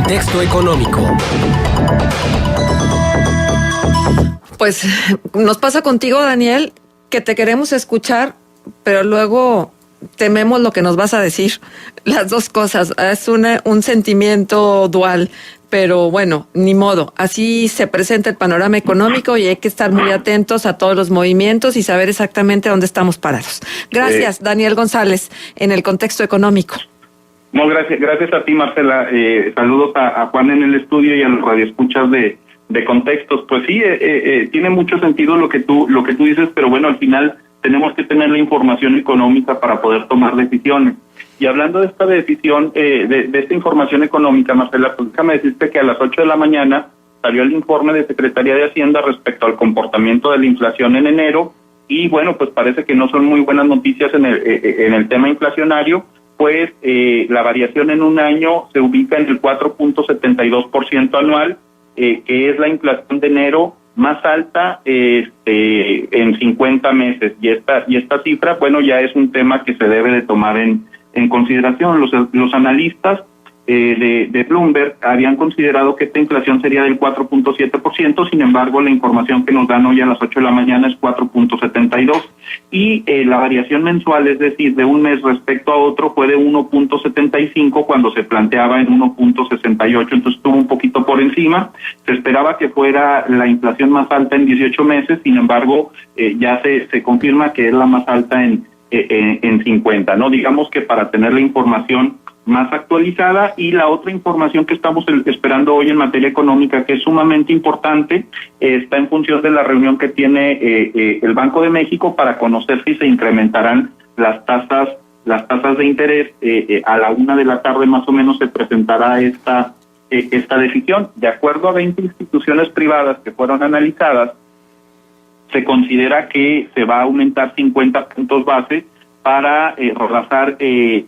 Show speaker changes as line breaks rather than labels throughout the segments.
Contexto económico.
Pues nos pasa contigo, Daniel, que te queremos escuchar, pero luego tememos lo que nos vas a decir. Las dos cosas. Es un sentimiento dual, pero bueno, ni modo. Así se presenta el panorama económico y hay que estar muy atentos a todos los movimientos y saber exactamente dónde estamos parados. Gracias, Daniel González, en el Contexto Económico.
No, gracias a ti, Marcela. Saludos a Juan en el estudio y a los radioescuchas de Contextos. Pues sí, tiene mucho sentido lo que tú dices, pero bueno, al final tenemos que tener la información económica para poder tomar decisiones. Y hablando de esta decisión, de esta información económica, Marcela, pues déjame decirte que a las 8 de la mañana salió el informe de Secretaría de Hacienda respecto al comportamiento de la inflación en enero, y bueno, pues parece que no son muy buenas noticias en el tema inflacionario, pues la variación en un año se ubica en el 4.72% anual, que es la inflación de enero más alta en 50 meses, y esta cifra, bueno, ya es un tema que se debe de tomar en consideración. Los analistas de Bloomberg habían considerado que esta inflación sería del 4.7%, sin embargo la información que nos dan hoy a las 8 de la mañana es 4.72%, y la variación mensual, es decir, de un mes respecto a otro, fue de 1.75 cuando se planteaba en 1.68, entonces estuvo un poquito por encima. Se esperaba que fuera la inflación más alta en 18 meses, sin embargo ya se confirma que es la más alta en 50, ¿no? Digamos que para tener la información más actualizada. Y la otra información que estamos esperando hoy en materia económica, que es sumamente importante, está en función de la reunión que tiene el Banco de México para conocer si se incrementarán las tasas de interés. A la 1:00 p.m. más o menos se presentará esta decisión. De acuerdo a 20 instituciones privadas que fueron analizadas, se considera que se va a aumentar 50 puntos base para rebasar el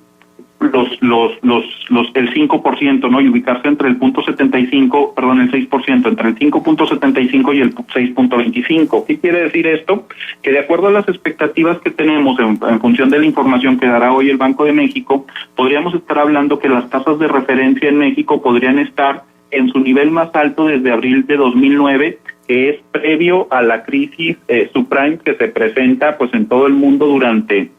5%, ¿no? Y ubicarse entre el 6%, entre el 5.75 y el 6.25. ¿Qué quiere decir esto? Que de acuerdo a las expectativas que tenemos en función de la información que dará hoy el Banco de México, podríamos estar hablando que las tasas de referencia en México podrían estar en su nivel más alto desde abril de 2009, que es previo a la crisis subprime que se presenta pues en todo el mundo durante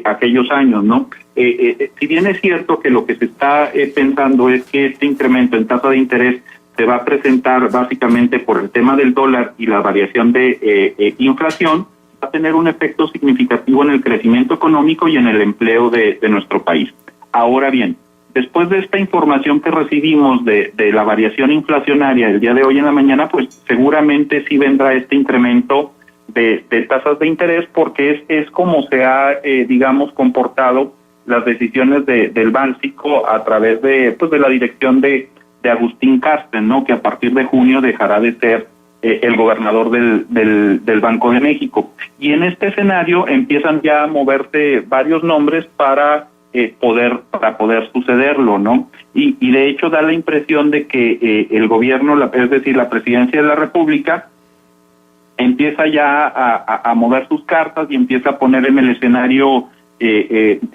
aquellos años, ¿no? Si bien es cierto que lo que se está pensando es que este incremento en tasa de interés se va a presentar básicamente por el tema del dólar y la variación de inflación, va a tener un efecto significativo en el crecimiento económico y en el empleo de nuestro país. Ahora bien, después de esta información que recibimos de la variación inflacionaria el día de hoy en la mañana, pues seguramente sí vendrá este incremento de tasas de interés, porque es como se ha, comportado las decisiones del Bánsico a través de la dirección de Agustín Carsten, ¿no? Que a partir de junio dejará de ser el gobernador del Banco de México. Y en este escenario empiezan ya a moverse varios nombres para poder sucederlo, ¿no? Y de hecho da la impresión de que el gobierno, es decir, la presidencia de la República, empieza ya a mover sus cartas y empieza a poner en el escenario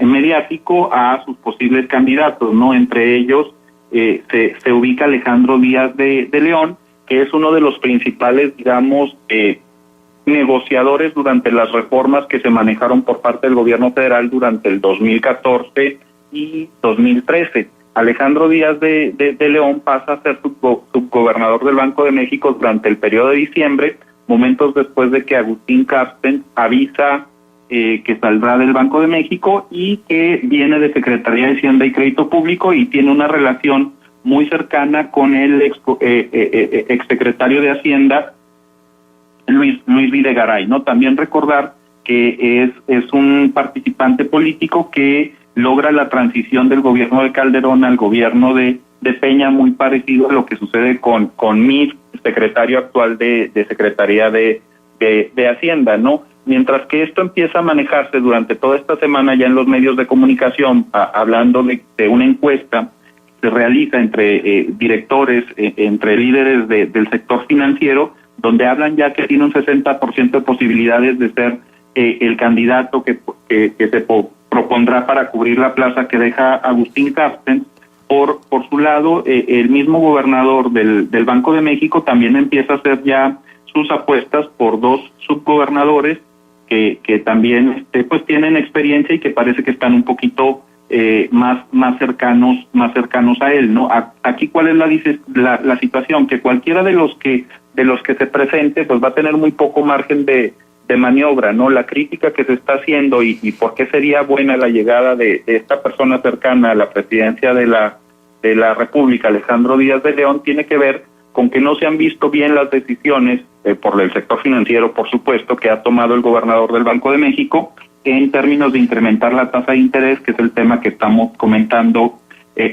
mediático a sus posibles candidatos, ¿no? Entre ellos se ubica Alejandro Díaz de León, que es uno de los principales, negociadores durante las reformas que se manejaron por parte del gobierno federal durante el 2014 y 2013. Alejandro Díaz de León pasa a ser subgobernador del Banco de México durante el periodo de diciembre, momentos después de que Agustín Carsten avisa que saldrá del Banco de México y que viene de Secretaría de Hacienda y Crédito Público y tiene una relación muy cercana con el exsecretario de Hacienda, Luis Videgaray, ¿no? También recordar que es un participante político que logra la transición del gobierno de Calderón al gobierno de Peña, muy parecido a lo que sucede con Mid, secretario actual de Secretaría de Hacienda, ¿no? Mientras que esto empieza a manejarse durante toda esta semana ya en los medios de comunicación, hablando de una encuesta que se realiza entre directores, entre líderes del sector financiero, donde hablan ya que tiene un 60% de posibilidades de ser el candidato que se propondrá para cubrir la plaza que deja Agustín Carsten. Por su lado, el mismo gobernador del Banco de México también empieza a hacer ya sus apuestas por dos subgobernadores que también pues tienen experiencia y que parece que están un poquito más cercanos a él, ¿no? Aquí cuál es la situación, que cualquiera de los que se presente pues va a tener muy poco margen de maniobra, ¿no? La crítica que se está haciendo y por qué sería buena la llegada de esta persona cercana a la presidencia de la República, Alejandro Díaz de León, tiene que ver con que no se han visto bien las decisiones por el sector financiero, por supuesto, que ha tomado el gobernador del Banco de México en términos de incrementar la tasa de interés, que es el tema que estamos comentando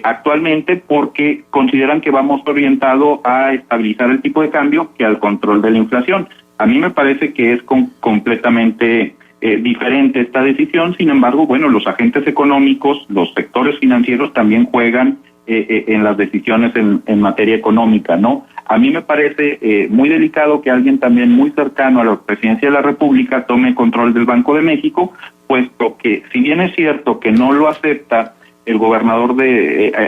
actualmente, porque consideran que vamos orientado a estabilizar el tipo de cambio que al control de la inflación. A mí me parece que es completamente diferente esta decisión. Sin embargo, bueno, los agentes económicos, los sectores financieros también juegan en las decisiones en materia económica, ¿no? A mí me parece muy delicado que alguien también muy cercano a la presidencia de la República tome control del Banco de México, puesto que si bien es cierto que no lo acepta el gobernador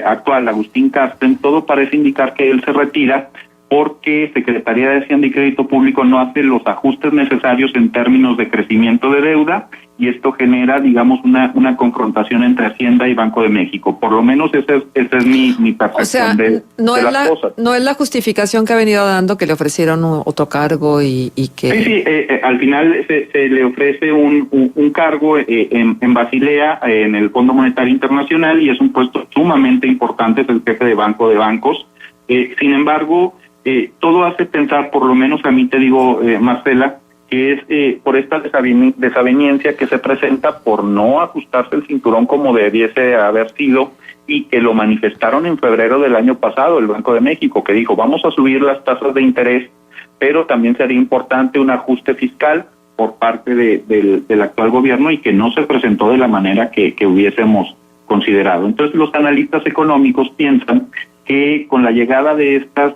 actual, Agustín Carstens, todo parece indicar que él se retira porque Secretaría de Hacienda y Crédito Público no hace los ajustes necesarios en términos de crecimiento de deuda, y esto genera, digamos, una confrontación entre Hacienda y Banco de México. Por lo menos esa es mi percepción de las cosas.
No es la justificación que ha venido dando que le ofrecieron otro cargo y que...
Sí, al final se le ofrece un cargo en Basilea, en el Fondo Monetario Internacional, y es un puesto sumamente importante, es el jefe de banco de bancos. Sin embargo, todo hace pensar, por lo menos a mí te digo, Marcela, que es por esta desaveniencia que se presenta por no ajustarse el cinturón como debiese haber sido, y que lo manifestaron en febrero del año pasado el Banco de México, que dijo vamos a subir las tasas de interés, pero también sería importante un ajuste fiscal por parte del actual gobierno, y que no se presentó de la manera que hubiésemos considerado. Entonces los analistas económicos piensan que con la llegada de esta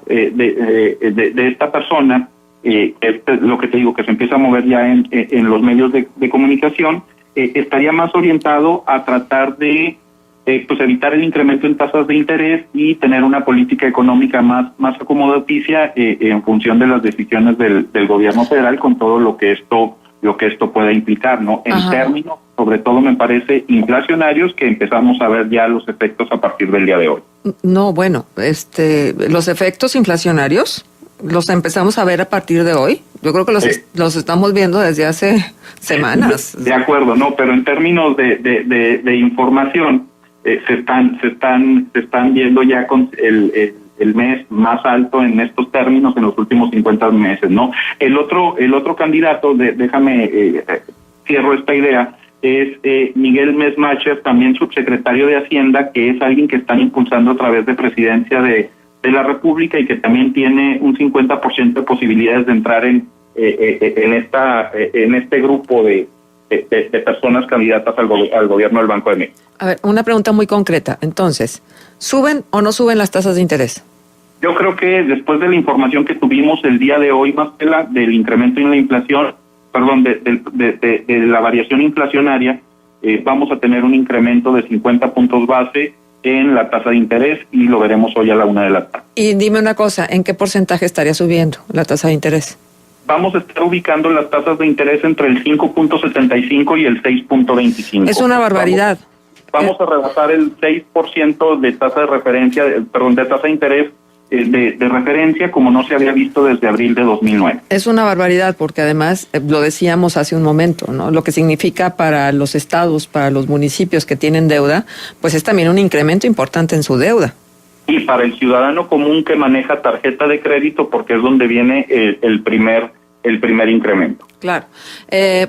persona, lo que te digo, que se empieza a mover ya en los medios de comunicación, estaría más orientado a tratar de pues evitar el incremento en tasas de interés y tener una política económica más acomodaticia en función de las decisiones del gobierno federal, con todo lo que esto pueda implicar, ¿no? En términos, sobre todo me parece, inflacionarios, que empezamos a ver ya los efectos a partir del día de hoy.
No, bueno, los efectos inflacionarios los empezamos a ver a partir de hoy. Yo creo que los estamos viendo desde hace semanas.
De acuerdo, no, pero en términos de información, se están viendo ya con el mes más alto en estos términos en los últimos 50 meses, ¿no? El otro candidato, déjame cierro esta idea, es Miguel Mesmacher, también subsecretario de Hacienda, que es alguien que están impulsando a través de Presidencia de la República, y que también tiene un 50% de posibilidades de entrar en este grupo de personas candidatas al gobierno del Banco de México.
A ver, una pregunta muy concreta. Entonces, ¿suben o no suben las tasas de interés?
Yo creo que después de la información que tuvimos el día de hoy, Marcela, del incremento en la inflación, de la variación inflacionaria, vamos a tener un incremento de 50 puntos base en la tasa de interés, y lo veremos hoy a la 1 de la tarde.
Y dime una cosa, ¿en qué porcentaje estaría subiendo la tasa de interés?
Vamos a estar ubicando las tasas de interés entre el 5.75 y el 6.25.
Es una barbaridad.
Vamos a rebasar el 6% de tasa de referencia, de tasa de interés de referencia, como no se había visto desde abril de 2009.
Es una barbaridad, porque además, lo decíamos hace un momento, ¿no? Lo que significa para los estados, para los municipios que tienen deuda, pues es también un incremento importante en su deuda.
Y para el ciudadano común que maneja tarjeta de crédito, porque es donde viene el primer incremento.
Claro.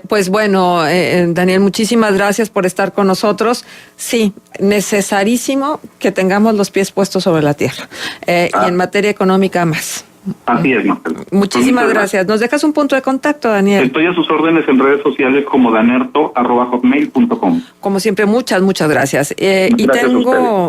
Pues bueno, Daniel, muchísimas gracias por estar con nosotros. Sí, necesarísimo que tengamos los pies puestos sobre la tierra. Y en materia económica más.
Así es, Marcelo.
Muchísimas gracias. ¿Nos dejas un punto de contacto, Daniel?
Estoy a sus órdenes en redes sociales como danerto@hotmail.com.
Como siempre, muchas gracias. Y
Gracias
tengo